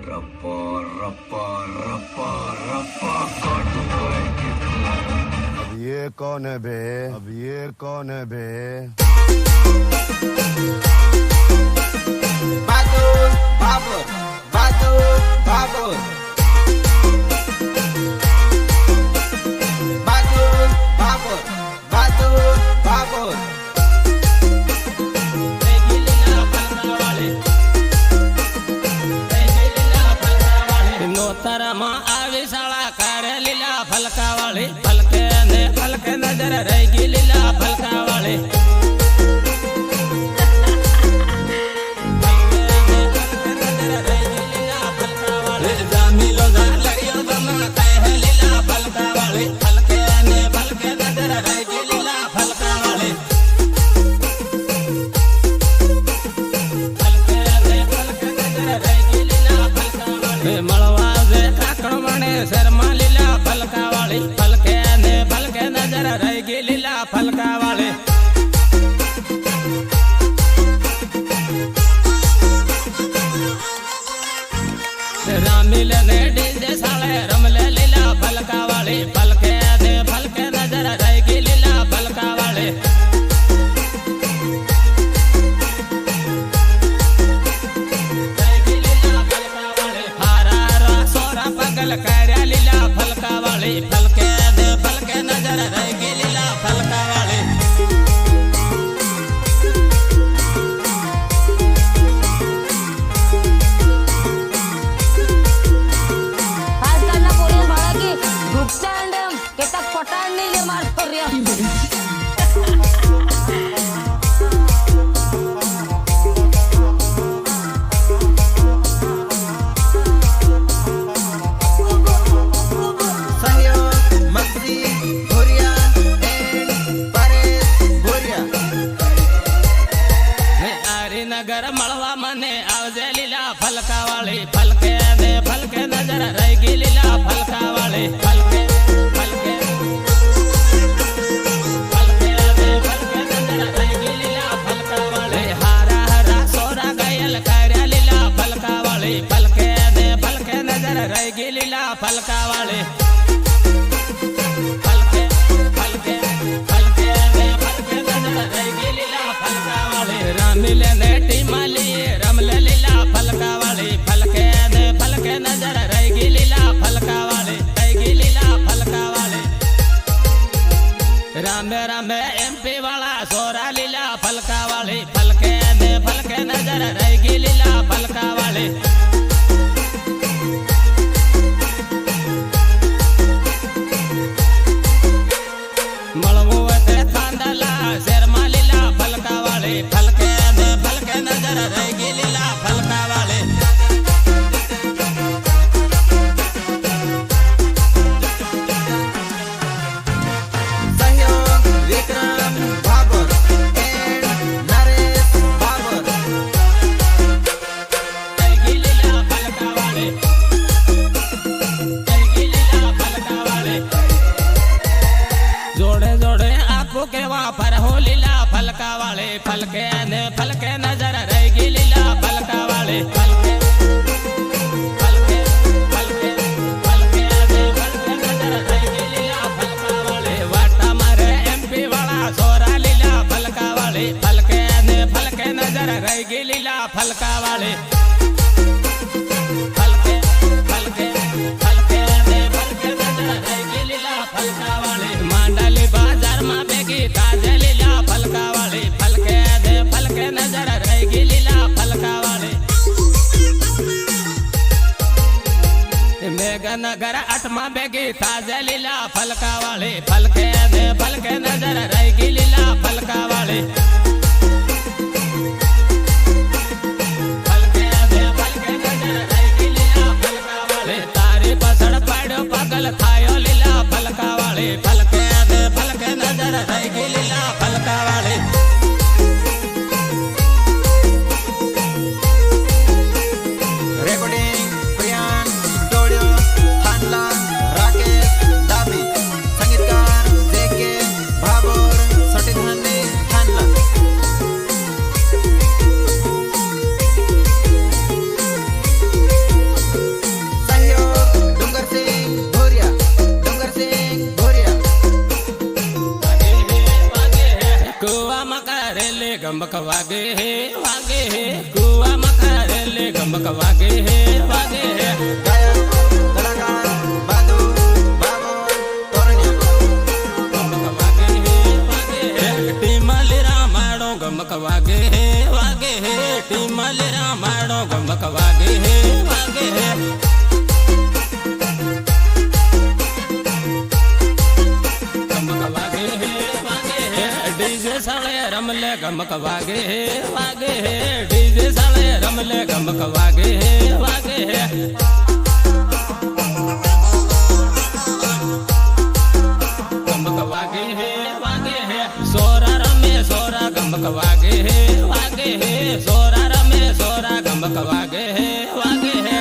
रप्पा रप्पा रप्पा रप्पा काटूंगा इनकी अब ये कौन है बे? अब ये कौन है बे? Badur, babur, badur, babur. Badur, babur, badur, babur. નોતરમાં આવી શાળા કાઢે લીલા ફલકા વાળી ફલકે ને ફલકે નજર રહી ગઈ લીલા ફલકા વાળી જામીલો લડિયો બના કહે લીલા ફલકા વાળી ફલકે ને ફલકે નજર રહી ગઈ લીલા ફલકા વાળી ફલકે ને ફલકે નજર રહી ગઈ લીલા ફલકા વાળી મળવા જે કાકણ મણે શર્મા લીલા ફલકા વાળી ફલકે ને ફલકે નજર રહી ગઈ લીલા ફલકા વાળી રામીલ ને ડીજે સાળે રમલે લીલા ફલકા વાળી ફલકે ને ફલકે નજર રહી ગઈ લીલા ફલકા વાળી હારા સોરા પગલ કર્યા લીલા ફલકા વાળી ફલકે ને ફલકે નજર રહી ગઈ લીલા ફલકા વાળી આજકાલના પોલીસ બાળકી વૃક્ષાંડ કેટલાક પટાણની જે મારતો રહ્યા Sahyo, Magdi, Bhuria, and Pares, Bhuria. Harinagar મળવા મને આવજે લીલા ફલકા વાળી ફલકે ને ફલકે નજર રહી ગઈ લીલા ફલકા વાળી ફલકે ફલકે ફલકે ને ફલકે નજર રહી ગઈ લીલા ફલકા વાળી હારા હારા સોરા ગાયલ કર્યા લીલા ફલકા વાળી ફલકે ને ફલકે નજર રહી ગઈ લીલા ફલકા વાળી ફલકે ફલકે ફલકે ને ફલકે નજર રહી ગઈ લીલા ફલકા વાળી રામીલે ને ટીમાલી રમલે લીલા ફલકા વાળી ફલકે ને ફલકે નજર રહી ગઈ લીલા ફલકા વાળી રહી ગઈ લીલા ફલકા વાળી રામે રામે એમપી વાળા સોરા લીલા ફલકા વાળી ફલકે ને ફલકે નજર રહી ગઈ લીલા ફલકા વાળી મળવું તે થાંદલા શેરમાં લીલા ફલકા વાળી ફલકે ને ફલકે નજર રહી ગઈ લીલા ફલકા વાળી Sahyo, Vikram, Babur, and Naresh, Babur. રહી ગઈ લીલા ફલકા વાળી રહી ગઈ લીલા ફલકા વાળી જોડે જોડે આપો કેવા ફરહો લીલા ફલકા વાળી ફલકે ને ફલકે નજર રહી ગઈ લીલા ફલકા વાળી ફલકે ફલકે ફલકે ફલકે ને ફલકે નજર રહી ગઈ લીલા ફલકા વાળી વાટા મારે એમપી વાળા સોરા લીલા ફલકા વાળી ફલકે ને ફલકે નજર રહી ગઈ લીલા ફલકા વાળી ફલકે ફલકે ફલકે ને ફલકે નજર રહી ગઈ લીલા ફલકા વાળી માંડાલી બાજારમાં ભેગી તાજે લીલા ફલકા વાળી ફલકે ને ફલકે નજર રહી ગઈ લીલા ફલકા વાળી મેઘનગર 8માં ભેગી તાજે લીલા ફલકા વાળી ફલકે ને ફલકે નજર રહી ગઈ લીલા ફલકા વાળી ફલકે ને ફલકે નજર રહી ગઈ લીલા ફલકા વાળી તારી પાછળ પાડ્યો પાગલ થાયો લીલા ફલકા વાળી ફલકે ને ફલકે નજર રહી ગઈ લીલા ફલકા વાળી Recording, Priyan, Dodio, Thanla, Rakesh, Dabi. Sangeetkar, JK, Babur, Sotidhani, Thanla. गमक वागे है वागे है गायक कलाकार बादू बाबो तोरण्या गमक वागे है वागे है टीमल रामाड़ो गमक वागे है वागे है टीमल रामाड़ो गमक वागे है वागे है गमक वागे है वागे है डीजे साले रमले गमक वागे है वागे है डीजे साले रमले गमक वागे है वागे है गमक वागे है वागे है सोरा रमे सोरा गमक वागे है वागे है सोरा रमे सोरा गमक वागे है वागे है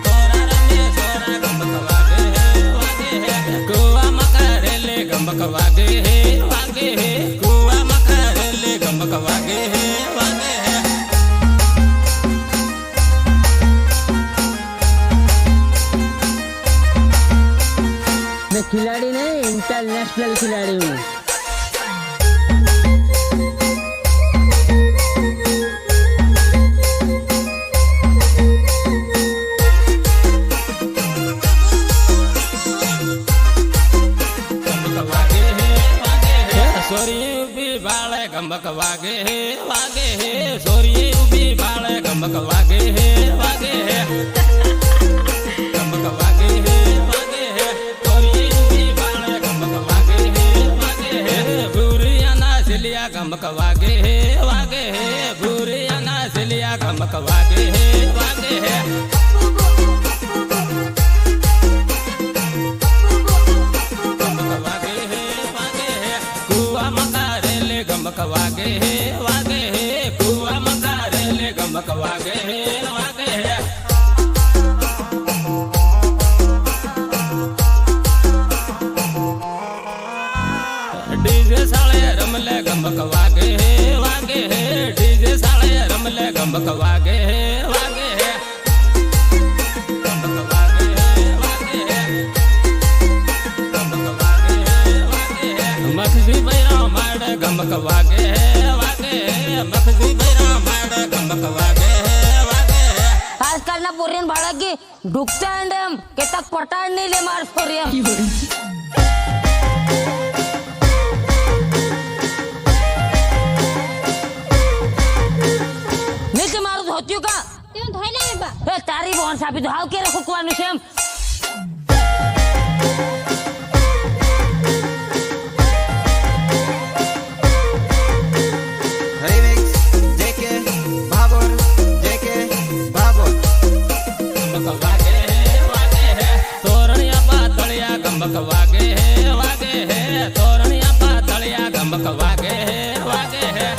सोरा रमे सोरा गमक वागे है वागे है कुआ मकरेले गमक वागे है वागे है कुआ मकरेले गमक वागे है वागे है मैं खिलाड़ी नहीं इंटरनेशनल खिलाड़ी हूँ। गमक वागे है वागे है सोरी उबी बाळे गमक वागे है वागे है सोरी उबी बाळे गमक वागे है वागे है गमक वागे है वागे है सोरी उबी बाळे गमक वागे है वागे है बुरिया ना सिलिया गमक वागे है वागे है बुरिया ना सिलिया गमक वागे है वागे है गमक वागे है वागे है कुआ मकारेले गमक वागे है वागे है कुआ मकारेले गमक वागे है वागे है डीजे साले रमले गमक वागे है वागे है डीजे साले रमले गमक वागे है वागे है गमक वागे है वागे है गमक वागे है वागे है मखजी बैरा माड़ गमक वागे है वागे है मखजी बैरा माड़ गमक वागे है वागे है आजकाल ना पोरियन भाड़ा की डुकता अंडम के तक पटाण नहीं ले मार पोरियन नीचे मारू धोतियो का तें धोइले बा ए तारी बहन सापी धाव के रखो कुआनु सेम रिमिक्स जेके भाबर जेके भाबर गमक वागे है वागे है तोरणिया पातळिया गमक वागे है वागे है तोरणिया पातळिया गमक वागे है वागे है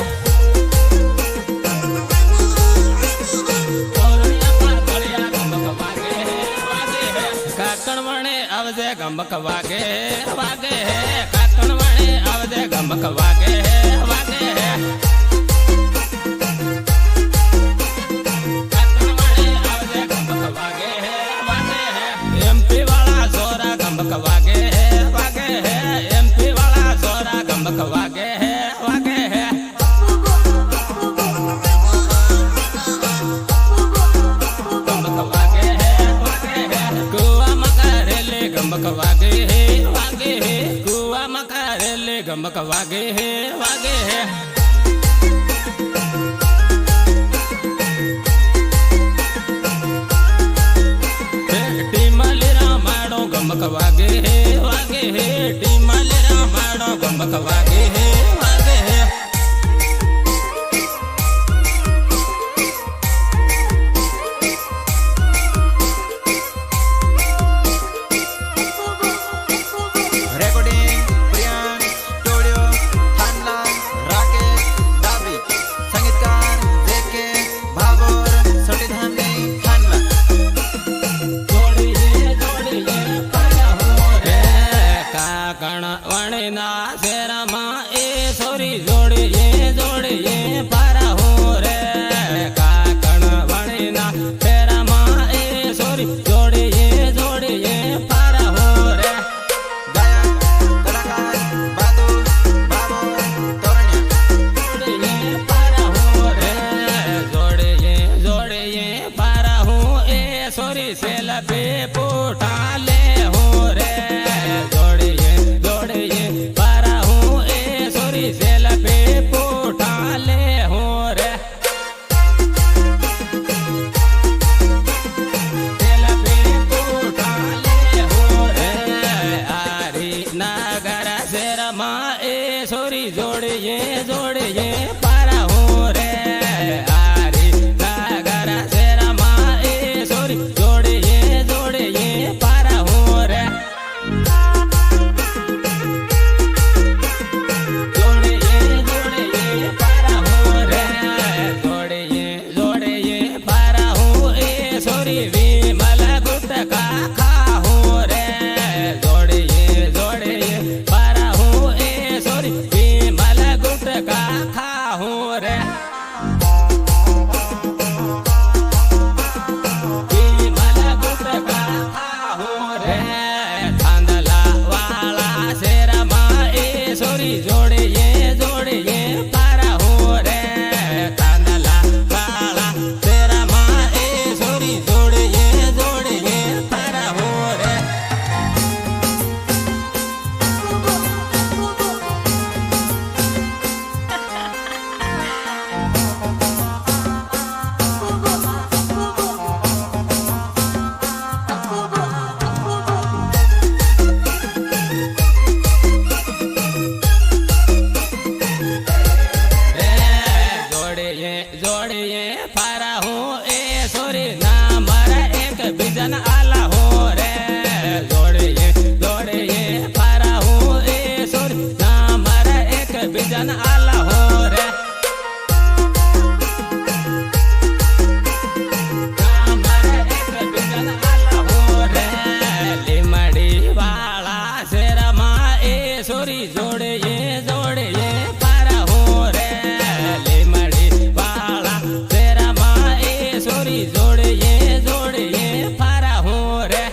तोरणिया पातळिया गमक वागे है वागे है काकणवणे आवजे गमक वागे है वागे है काकणवणे आवजे गमक वागे है वागे है काकणवणे आवजे गमक वागे है वागे है एमपी वाला सोरा गमक वागे है वागे है एमपी वाला सोरा गमक वागे है वागे है गमक वागे है वागे है कुआ मकारेले गमक वागे है वागे है कुआ मकारेले गमक वागे है वागे है टीमल रामाड़ो गमक वागे है वागे है टीमल रामाड़ो गमक वागे है वागे है रेकॉर्डिंग प्रियांक स्टुडिओ थाना સોરી સેલ્ફી પોટા લે હો રે જોડીએ જોડીએ પારા હું એ સોરી સેલ્ફી પોટા લે હો રે સેલ્ફી પોટા લે હો રે આરી નગર શેરમાં એ સોરી જોડીએ જોડીએ પારા હો રે આરી નગર શેરમાં એ સોરી જોડીએ જોડીએ પારા હો રે જોડીએ જોડીએ પારા હો રે જોડીએ જોડીએ પારા હો એ સોરી વિમલ ગુટકા ખા હો રે જોડીએ જોડીએ પારા હો એ સોરી વિમલ ગુટકા ખા હો રે વિમલ ગુટકા ખા હો રે થાંદલા વાળા શેરમાં એ સોરી જોડીએ જોડીએ પારા હો રે થાંદલા વાળા શેરમાં એ સોરી જોડીએ જોડીએ પારા હો રે જોડીએ જોડીએ પારા હું એ સોરી ના મારા એક બીજન આલા હો રે જોડીએ જોડીએ પારા હું એ સોરી ના મારા એક બીજન આલા હો રે ના મારા એક બીજન આલા હો રે લીમડી વાળા શેરમાં એ સોરી જોડીએ જોડીએ પારા હો રે લીમડી વાળા શેરમાં એ સોરી જોડીએ જોડીએ પારા હો રે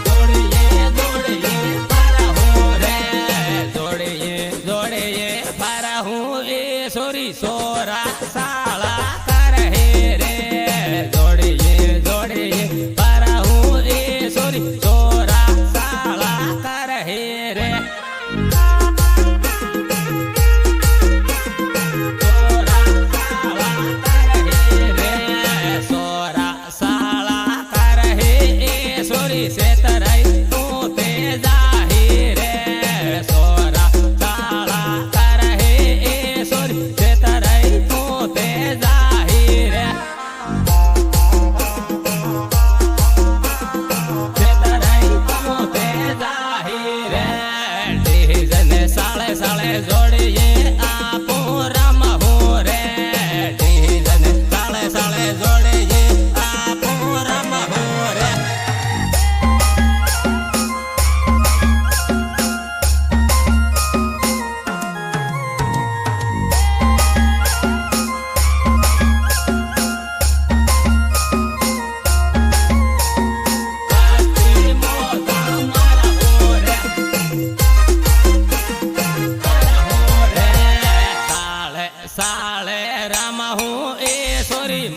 જોડીએ જોડીએ પારા હો રે જોડીએ જોડીએ પારા હું એ સોરી સોરા સાળા કરે રે જોડીએ જોડીએ પારા હું એ સોરી સોરા સાળા કરે રે સોરા સાળા કરે રે સોરા સાળા કરે એ સોરી સેતરાઈ તું તે જાહી રે સોરા સાળા કરે એ સોરી સેતરાઈ તું તે જાહી રે સેતરાઈ તું તે જાહી રે ડીજને સાળે સાળે જોડીએ આપો રામ હો રે ડીજને સાળે સાળે જોડીએ આપો રામ હો રે કાસ્તી મોતા મારા હો રે સાળે સાળે રામ હું એ સોરી